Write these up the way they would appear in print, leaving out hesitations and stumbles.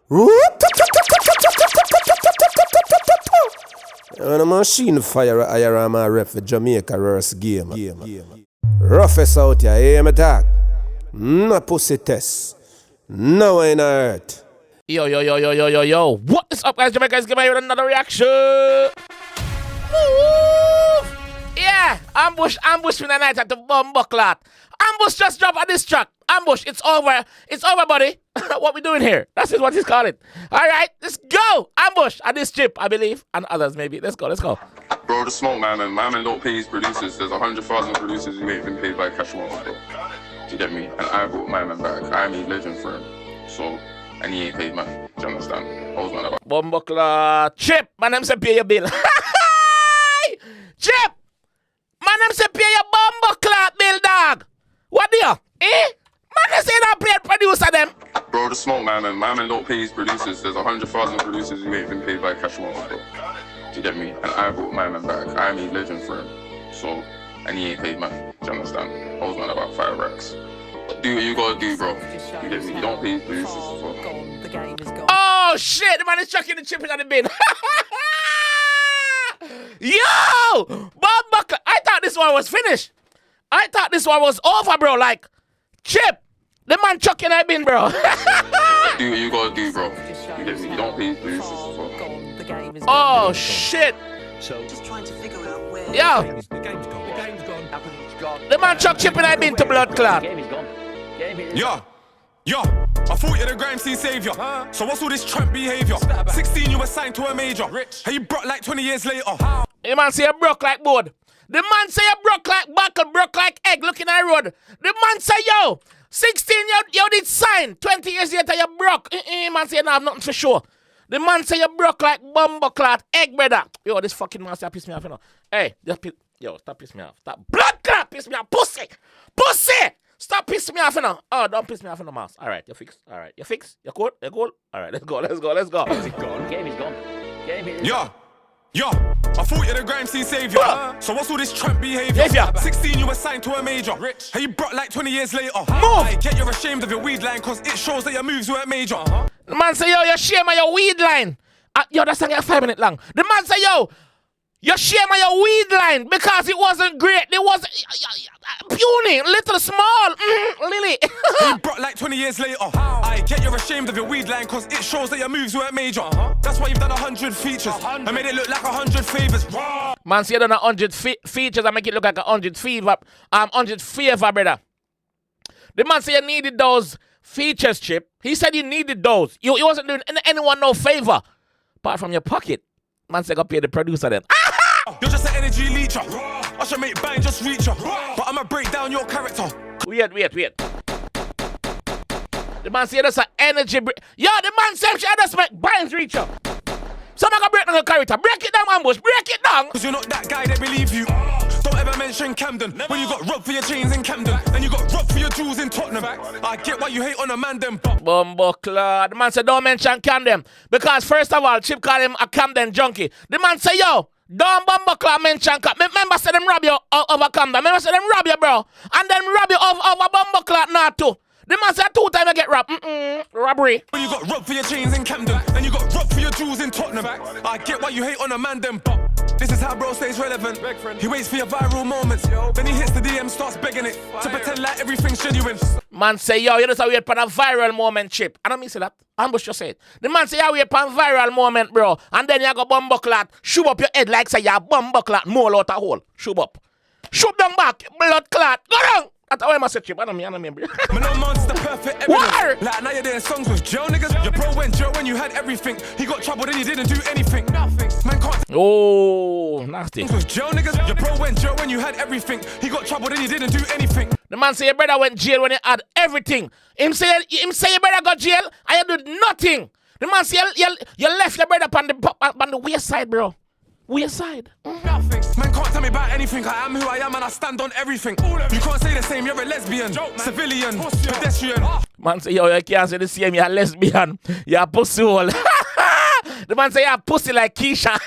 And a machine fire IRM ref for Jamaica versus game. Roughest out here, hear me talk. No pussy test. No in earth. Yo. What is up, guys? Jamaica is giving you another reaction. Woo! Yeah, ambush in the night at the Bumbleclot. Ambush just dropped at this track. Ambush, it's over, buddy. What we doing here? That's what he's calling. All right, let's go. Ambush at this chip, I believe, and others maybe. Let's go. Bro, the smoke, man, and my man don't pay his producers. There's 100,000 producers who ain't been paid by cash once, bro. Do you get me? And I brought my man back. I made legend for him. So, and he ain't paid, man. Do you understand? I was man about. Bumbleclot. Chip, my name say pay your bill. Chip, my name say pay your Bumbleclot bill, dog. What do you? Man, say that paid producer them. Bro, the smoke, man, and my man don't pay his producers. There's 100,000 producers who ain't been paid by cash once, bro. Do you get me? And I brought my man back. I made legend for him. So, and he ain't paid, man. Do you understand? I was man about 5 racks. Do what you gotta do, bro. You get me? You don't pay his producers for fuck. Oh shit, the man is chucking the chip in the bin. Yo! Bumbleclot. I thought this one was finished. I thought this one was over, bro. Like, Chip, the man chucking that bin, bro. Do what you gotta do, bro. You get me? You don't pay his producers for fuck. Oh shit. Just trying to figure out where Yo. The game's gone. The man chuck chip in that bin to blood clot. Yo, I thought you're the grime scene savior. So what's all this tramp behavior? 16, you were signed to a major. Hey, you broke like 20 years later. The man say you broke like board. The man say you broke like buckle, broke like egg looking at the road. The man say, yo, 16, you did sign. 20 years later, you broke. Man say, no, I have nothing for sure. The man say you broke like Bumbleclot egg, brother. Yo, this fucking man say piss me off, you know. Hey, stop piss me off. Stop blood clot, piss me off. Pussy! Stop pissing me off, you know. Oh, don't piss me off in the mouth. All right, you're fixed. All right, you're fixed. You're cool. All right, let's go. Game is gone. Yo, I thought you're the grime scene savior. So what's all this tramp behavior? 16, you were signed to a major. Hey, you broke like 20 years later. Move! I get you're ashamed of your weed line, cause it shows that your moves weren't major. The man say, yo, you're shame of your weed line. Yo, that song is 5 minutes long. The man say, yo, you're shame of your weed line because it wasn't great. It wasn't puny, little, small, Lily. You broke like 20 years later. I get you're ashamed of your weed line cause it shows that your moves weren't major. That's why you've done 100 features. I made it look like 100 favors. Man say you done 100 features and make it look like 100 favor, brother. The man say you needed those features, Chip. He said you needed those. You wasn't doing anyone no favor apart from your pocket. Man say go pay the producer then. You're just an energy leecher. I should make bang just reach her. But I'ma break down your character. Wait. The man say that's an energy Yo, the man say she just make binds reach her. So I'm gonna break down your character. Break it down, Ambush. Break it down. Cause you're not that guy that believe you. Don't ever mention Camden. When you got robbed for your chains in Camden. And you got robbed for your jewels in Tottenham. I get why you hate on a man them. Bumbleclot. The man said don't mention Camden. Because first of all, Chip called him a Camden junkie. The man say, yo, don't Bumbleclot mention Camden. Remember say them rob you over Camden. Remember say them rob you, bro. And then rob you over Bumbleclot now too. The man said 2 times I get robbed. Robbery. When you got robbed for your chains in Camden. And you got robbed for your jewels in Tottenham. I get why you hate on a man them. This is how bro stays relevant. He waits for your viral moments. Then he hits the DM, starts begging it. To pretend like everything's genuine. Man say, yo, you just wait for a viral moment, Chip. I don't mean say that. Ambush just say it. The man say, you wait for a viral moment, bro. And then you go Bumbleclot. Shoot up your head like say you Bumbleclot. Mole out a hole. Shoot up. Shoot down back. Blood clot. Go down. That's why I say Chip. I don't mean, bro. Man, no monster perfect evidence. Like now you're doing songs with Joe niggas. Your bro went Joe when you had everything. He got trouble then he didn't do anything. Nothing. Man can't. Oh, nasty. With Joe niggas. Your bro went Joe when you had everything. He got trouble then he didn't do anything. The man say your brother went jail when he had everything. Him say your brother got jail and you did nothing. The man say you left your brother on the waist side, bro. Waist side. Nothing. Man can't tell me about anything. I am who I am and I stand on everything. You can't say the same. You're a lesbian, civilian, pedestrian. Man say yo, you can't say the same. You're a lesbian. You're a pussy hole. The man say you're a pussy like Keisha.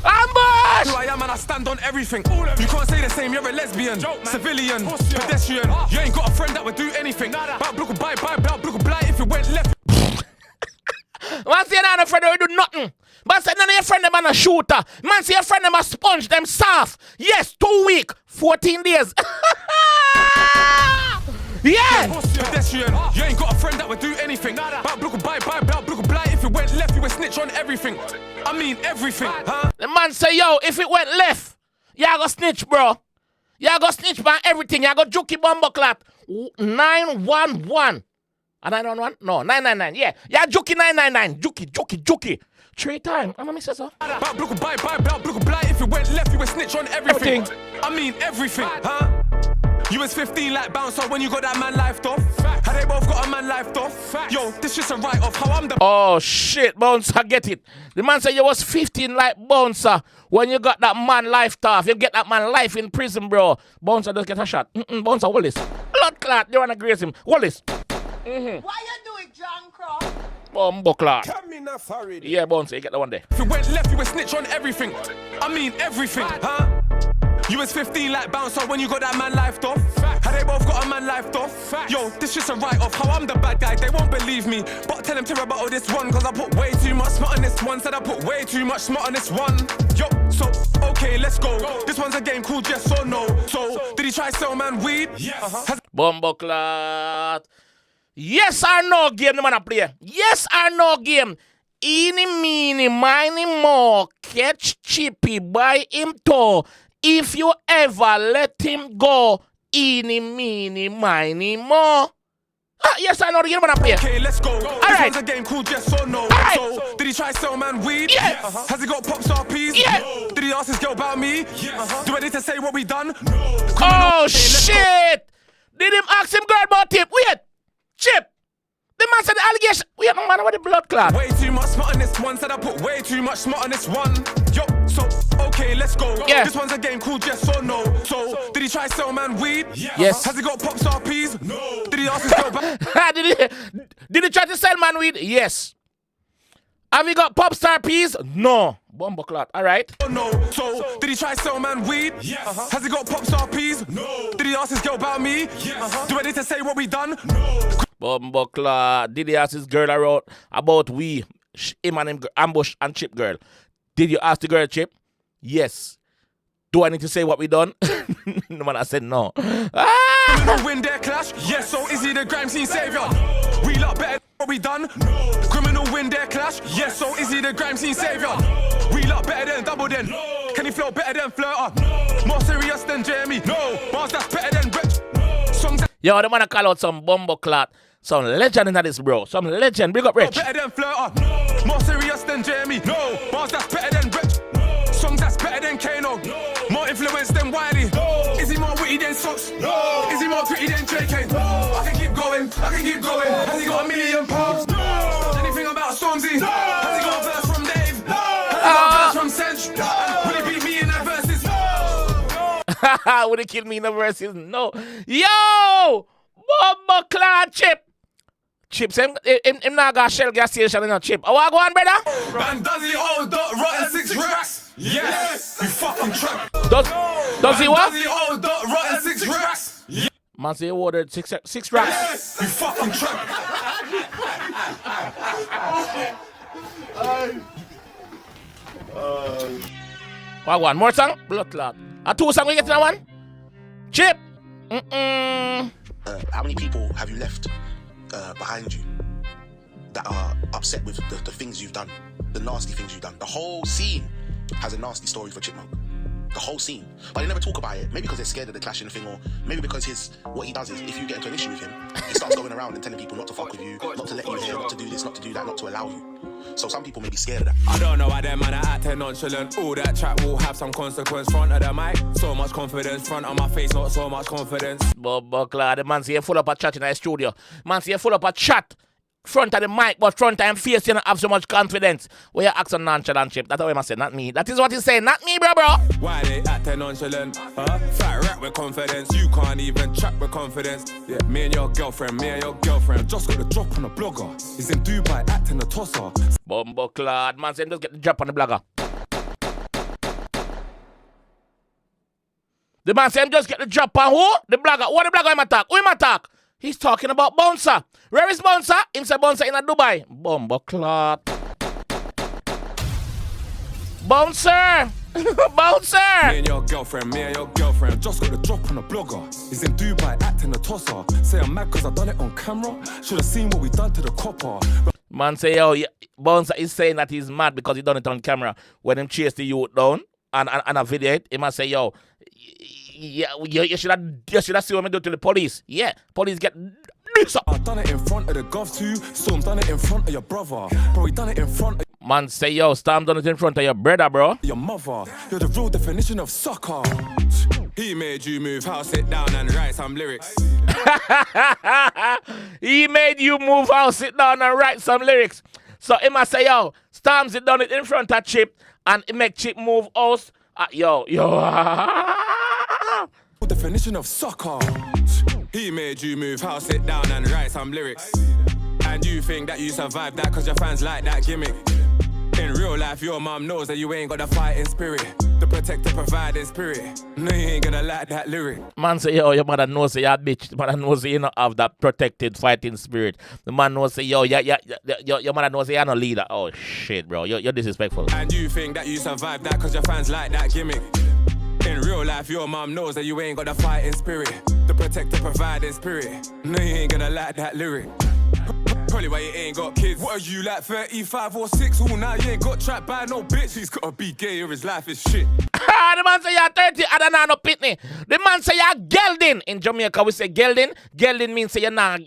Ambush! Who I am and I stand on everything. You can't say the same. You're a lesbian, civilian, pedestrian. You ain't got a friend that would do anything. Bye, if it went left. Man say none of your friend will do nothing. Man say none of your friend them a shooter. Man say your friend them a sponge them soft. Yes, 2 weeks, 14 days. Yeah! Pedestrian, you ain't got a friend that would do anything. If it went left, you would snitch on everything. I mean everything, huh? The man say, yo, if it went left, y'all go snitch, bro. Y'all go snitch by everything. Y'all go jukey bomber clat. 911. A 911? No, 999. Yeah. Y'all jukey 999. Jukey. 3 times. I'm gonna say so. If it went left, you would snitch on everything. I mean everything, huh? You was 15 like bouncer when you got that man lifed off. How they both got a man lifed off. Yo, this shit's a write-off. How I'm the... Oh, shit, Bouncer, get it. The man said you was 15 like Bouncer when you got that man lifed off. You get that man life in prison, bro. Bouncer does get a shot. Bouncer, Wallace. Blood clot, they wanna graze him. Wallace. Why you doing, John Cross? Bumbo clot. Come in a furry. Yeah, Bouncer, you get the one there. If it went left, you would snitch on everything. I mean everything, huh? You was 15 like bouncer when you got that man lifed off. How they both got a man lifed off. Yo, this shit's a write-off. How I'm the bad guy, they won't believe me. But tell them to rebuttal this one, cause I put way too much smut on this one. Said I put way too much smut on this one. Yo, so, okay, let's go. This one's a game called yes or no. So, did he try sell man weed? Yes. Bumbo clot. Yes or no game the man a play. Yes or no game. Eeny, meeny, miny, mo. Catch Chippy, buy him toe. If you ever let him go, eeny, meeny, miny, mo. Yes, I know the game when I play. Okay, let's go. All right. This one's a game called yes or no. Right. So, did he try sell man weed? Yes. Has he got pop star peas? Yes. No. Did he ask his girl about me? Yes. Do I need to say what we done? No. Oh, shit. Did him ask him girl about tip? Wait. Chip. The man said the allegation. Wait, no man, what the blood clot? Way too much smut on this one. Said I put way too much smut on this one. Yo, so, okay, let's go. Yeah. This one's a game called yes or no. So, did he try sell man weed? Yes. Has he got pop star peas? No. Did he ask his girl about... Did he try to sell man weed? Yes. Have you got pop star peas? No. Bumbo clot. All right. No. So, did he try sell man weed? Yes. Has he got pop star peas? No. Did he ask his girl about me? Yes. Do I need to say what we done? No. Bumbo clot. Did he ask his girl about we? Him and him ambush and Chip girl. Did you ask the girl Chip? Yes. Do I need to say what we done? No man, I said no. Criminal win their clash? Yes, so is he the grime scene savior? We lot better than what we done? Criminal win their clash? Yes, so is he the grime scene savior? We lot better than double then? Can he flow better than flirter? More serious than Jeremy? No. Bars that's better than Rich? Songs that Yo, the man call out some bumbo clot. Some legend in this, bro. Some legend. Big up Rich. better than flirter? More serious than Jeremy? No. Bars that's better than Rich? Songs that's better than Kano? More influence than Wiley? Is he more witty than Socks? Is he more pretty than JK? I can keep going. Has he got £1 million? Anything about Stormzy? Has he got a verse from Dave? Has he got a verse from Sench? Will he beat me in that verses? Would he kill me in the verses? No. Yo! Bumbo clot Chip. Chip, him not got shell gas station in a Chip. Oh, what go on, brother? And does he hold rotten 6 racks? Yes. You fucking trap. Does he what? Does he hold rotten 6 racks? Yes. Man say he ordered six racks. You fucking trap. What one? More song? Blood clot. A 2 song we get to that one? Chip. How many people have you left behind you that are upset with the things you've done, the nasty things you've done? The whole scene has a nasty story for Chipmunk. The whole scene. But they never talk about it. Maybe because they're scared of the clashing thing, or maybe because what he does is, if you get into an issue with him, he starts going around and telling people not to fuck with you, not to let you hear, not to do this, not to do that, not to allow you. So some people may be scared of that. I don't know why them man are acting nonchalant. All that chat will have some consequence. Front of the mic, so much confidence. Front of my face, not so much confidence. Bumbo clot. The man say he full up a chat in the studio. Man say he full up a chat. Front of the mic, but front time face, you don't have so much confidence. Where you act on nonchalant Chip. That's what I say, not me. That is what he's saying, not me, bro. Why they acting nonchalant? Fat rap with confidence. You can't even chat with confidence. Yeah, me and your girlfriend. Just got the drop on the blogger. He's in Dubai acting a tosser. Bumbo clot. Man say just get the drop on the blogger. The man say just get the drop on who? The blogger. What the blogger him attack? Who him attack? He's talking about Bouncer. Where is Bouncer? Him say Bouncer in a Dubai. Bumbo clot. Bouncer! Bouncer! Me and your girlfriend just got the drop on a blogger. He's in Dubai acting a tosser. Say I'm mad cause I done it on camera. Should've seen what we done to the copper. Man say, yo, Bouncer is saying that he's mad because he done it on camera. When him chase the youth down and a video it, he must say, yo, you should have seen what me do to the police. Yeah, police get this up. I done it in front of the gov too. Storm done it in front of your brother. Bro, he done it in front of Man say, yo, Storm done it in front of your brother, bro. your mother. You're the real definition of sucker. He made you move house, sit down and write some lyrics. He made you move out, sit down and write some lyrics. So he must say, yo, Storms it done it in front of Chip and it make Chip move out. Yo. Definition of sucker. He made you move house, sit down and write some lyrics. And you think that you survived that cause your fans like that gimmick. In real life, your mom knows that you ain't got the fighting spirit. The protector providing spirit. No, you ain't gonna like that lyric. Man say, yo, your mother knows you're a bitch. The mother knows you don't have that protected fighting spirit. The man knows say, yo, your mother knows you're not a leader. Oh, shit, bro. You're disrespectful. And you think that you survived that cause your fans like that gimmick. In real life, your mom knows that you ain't got the fighting spirit. The protector providing spirit. No, you ain't gonna like that lyric. Probably why you ain't got kids. What are you, like 35 or 6? Oh, now you ain't got trapped by no bitch. He's gotta be gay or his life is shit. The man say you're 30, I don't know no pitney. The man say you're gelding. In Jamaica, we say gelding. Gelding means say you're not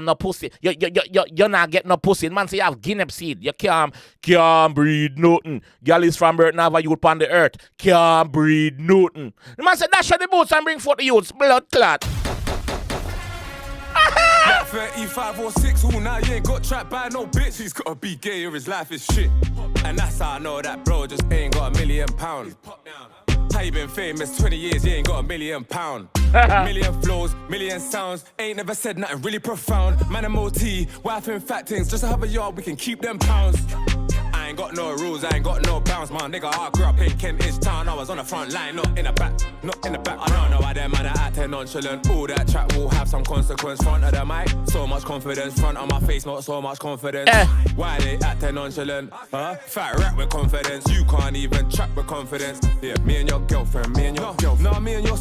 no pussy. You're not get no pussy. The man say you have guinea seed. You can't breed nothing. Girl is from birth, never youth on the earth. Can't breed nothing. The man say dash out the boots and bring forth the youths. Blood clot. Like 35 or 6, oh, now you ain't got trapped by no bitch. He's gotta be gay or his life is shit. And that's how I know that bro just ain't got £1 million. How you been famous 20 years, you ain't got £1 million. Million flows, million sounds. Ain't never said nothing really profound. Man and MOT, wife and fat things. Just to have a yard, we can keep them pounds. I ain't got no rules, I ain't got no bounds, man. Nigga, I grew up in Kentish Town. I was on the front line, not in the back, not in the back. I don't know why them man are acting nonchalant. All that chat will have some consequence. Front of the mic, so much confidence. Front of my face, not so much confidence. Why they acting nonchalant? Fat rap with confidence. You can't even chat with confidence. Yeah, me and your girlfriend, me and your girlfriend. Nah, me and your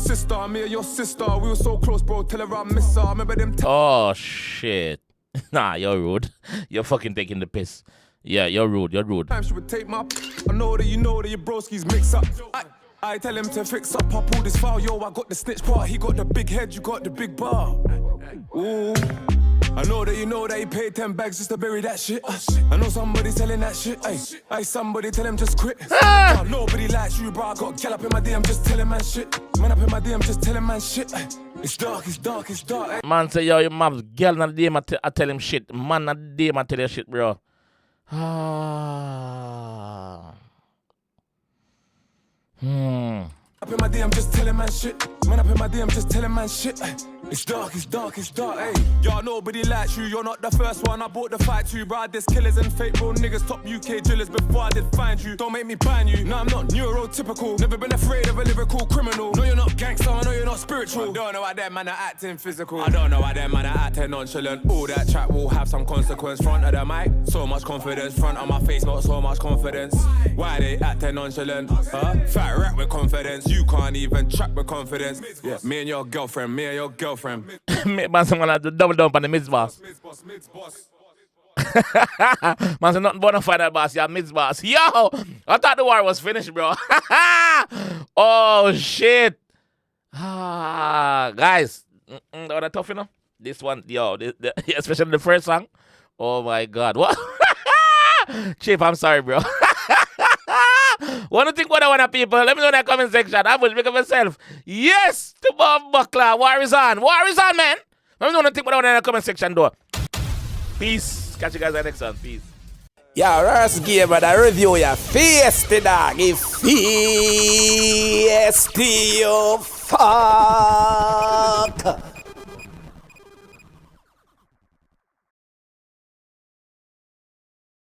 sister, we were so close, bro. Tell her I miss her. Remember them Oh, shit. Nah, you're rude. You're fucking taking the piss. Yeah, you're rude. She would take my I know that you know that your broskies mix up. I tell him to fix up, I pull this file. Yo, I got the snitch part. He got the big head, you got the big bar. Ooh. I know that you know that he paid 10 bags just to bury that shit. I know somebody's telling that shit. Ay, somebody tell him just quit. Nobody likes you, bro. I got gal up in my DM, just telling man shit. Man up in my DM, just telling man shit. It's dark. Man say, yo, your mom's girl in the DM, I tell him shit. Man in the DM, I tell you shit, bro. Up in my DM, just telling man shit. Man up in my DM, just telling man shit. It's dark, ayy. Y'all, nobody likes you, you're not the first one. I bought the fight to you, bro. There's killers and fake real niggas, top UK drillers before I did find you. Don't make me ban you. No, I'm not neurotypical. Never been afraid of a lyrical criminal. No, you're not gangster, I know you're not spiritual. I don't know why them man are acting physical. I don't know why them man are acting nonchalant. All that chat will have some consequence. Front of the mic, so much confidence. Front of my face, not so much confidence. Why they acting nonchalant? Fat rap with confidence. You can't even chat with confidence. Yeah, me and your girlfriend. Man, someone have to double down on the mids boss. Man, say nothing but a fight that boss. Yeah, mids boss. Yo, I thought the war was finished, bro. Oh shit. Guys, that was tough, you know. This one, yo, especially the first song. Oh my God, what? Chief, I'm sorry, bro. What do you think what I want to people? Let me know in the comment section. I will speak of myself. Yes, to Bob Buckler. War is on, man. Let me know what you think what I want in the comment section, though. Peace. Catch you guys next time. Peace. Yeah, Rust game, but I review your face, the dog. If he is to your